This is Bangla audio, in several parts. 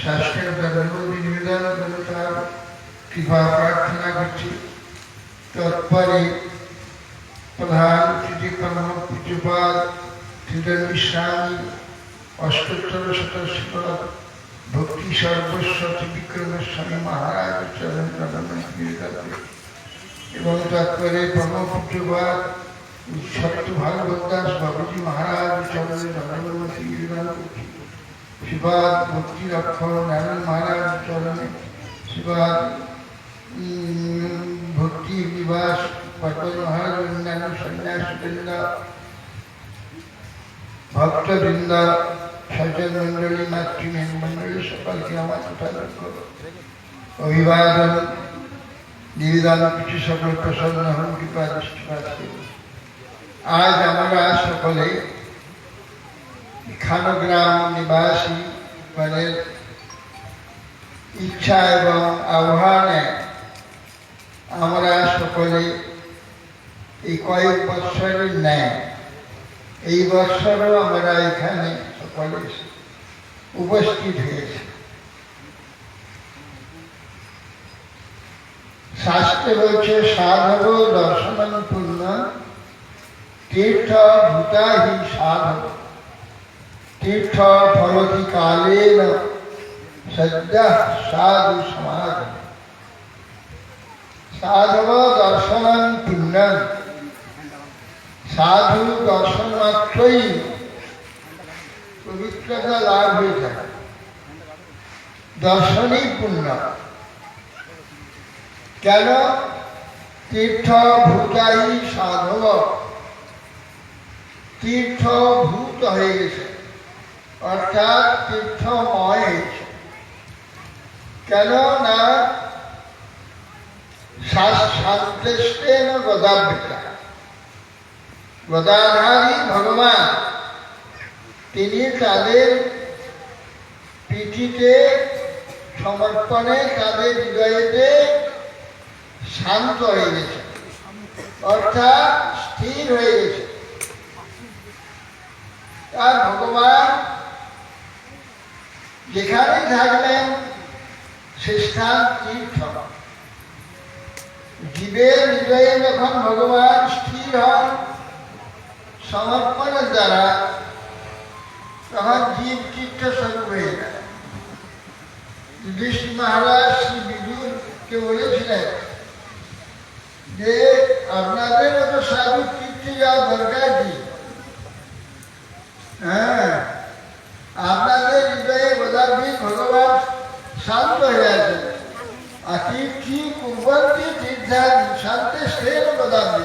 শাস্ত্রের জন্মদিন নিবেদন করে তার কৃপা প্রার্থনা করছি। তৎপরে প্রধান অতিথি কর্ম পূজ্যপাদ শ্রীধর গোস্বামী অষ্টোত্তর শতশত ভক্তি সর্বস্ব ত্রিবিক্রম গোস্বামী মহারাজ চরণ নিবেদন এবং তৎপরে পরম পূজ্যপাদ সত্য ভাগবত দাস বাবুজি মহারাজ চরণে ধর্মমতি নিবেদন করছি। শিবাদ ভক্তি লক্ষণ নারায়ণ মহারাজ চরণে, শিবাদ ভক্তি নিবাস পটল মহারাজ অন্যান্য সন্ন্যাস বৃন্দ ভক্তবৃন্দ সজ্জন মন্ডলী মাতৃমেন মন্ডলী সকলকে আমার অভিবাদন নিবেদন কিছু সকল প্রসন্ন হন কৃপা দৃষ্টিপাত। আজ আমরা সকলে খানগ্রাম নিবাসী গণের ইচ্ছা এবং আহ্বানে আমরা সকলে এই কয়েক বৎসরের ন্যায় এই বৎসরও আমরা এখানে সকলে উপস্থিত হয়েছি। শাস্ত্রে বলছে সাধব দর্শন পূর্ণ তীর্থ ভূতাহি সাধব তীর্থ ফলতি কালেন সদ্য সাধু সমাজ। সাধব দর্শন পুণ্যম, সাধু দর্শন মাত্রই পবিত্রতা লাভ হয়ে থাকে। দর্শনই পুণ্য। কেন? তীর্থ ভূতাহি সাধব, তীর্থভূত হয়ে গেছে অর্থাৎ তীর্থময় হয়েছে। কেন না শান্তেষ্টেন গদাবৃতা, গদাধারী ভগবান তিনি তাদের পিঠিতে সমর্পণে তাদের হৃদয়েতে শান্ত হয়ে গেছে অর্থাৎ স্থির হয়ে গেছে। আর ভগবান যেখানেই থাকলেন সে স্থান তীর্থ। জীবের হৃদয়ে যখন ভগবান স্থির হন সমর্পণের দ্বারা, তখন জীব তীর্থ স্বরূপ হয়ে যায়। যুধিষ্ঠির মহারাজ শ্রী বিদুরকে বলেছিলেন যে আপনাদের মতো সাধু তীর্থে যাওয়া দরকার কি? হ্যাঁ, আপনাদের হৃদয়ে বোধাবি ভগবান শান্ত হয়ে আছে। আর তীর্থি কুর্বন্তী তীর্থান শান্তি স্থের বোধাবি।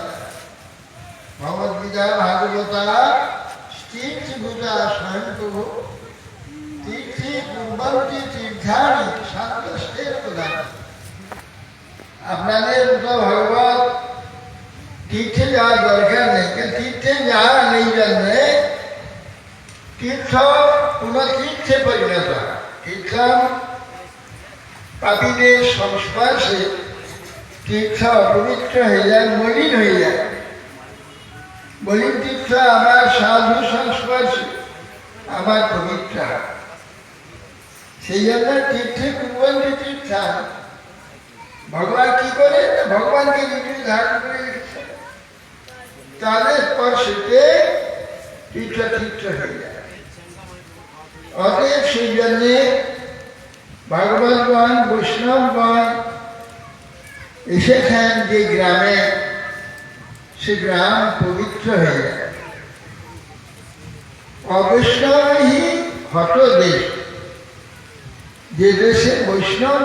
ভগবদ্গীতা ভাগবতা তীর্থভূতা স্বয়ং প্রভু তীর্থি কুর্বন্তী তীর্থানি শান্তি স্থের বোধাবি। আপনাদের মতো ভগবত তীর্থে যাওয়ার দরকার নেই। তীর্থে যাওয়া নেই জন্যে তীর্থ কোন তীর্থে পরিণত হয়। তীর্থ পাপীদের সংস্পর্শে তীর্থ অপবিত্র হয়ে যায়, মলিন হয়ে যায়। মলিন তীর্থ আমার সাধু সংস্পর্শে আমার পবিত্র হয়। সেই জন্য তীর্থে কুর্বন্তী তীর্থা। ভগবান কি করে? ভগবানকে নিজে ধারণ করে রেখেছে, তাদের স্পর্শেতে তীর্থ তীর্থ হয়ে যায়। অতএব সেই জন্যে ভাগবতগণ বৈষ্ণবগণ এসেছেন যে গ্রামে, সে গ্রাম পবিত্র হয়ে যায়। অবৈষ্ণবই হত দেশ, যে দেশে বৈষ্ণব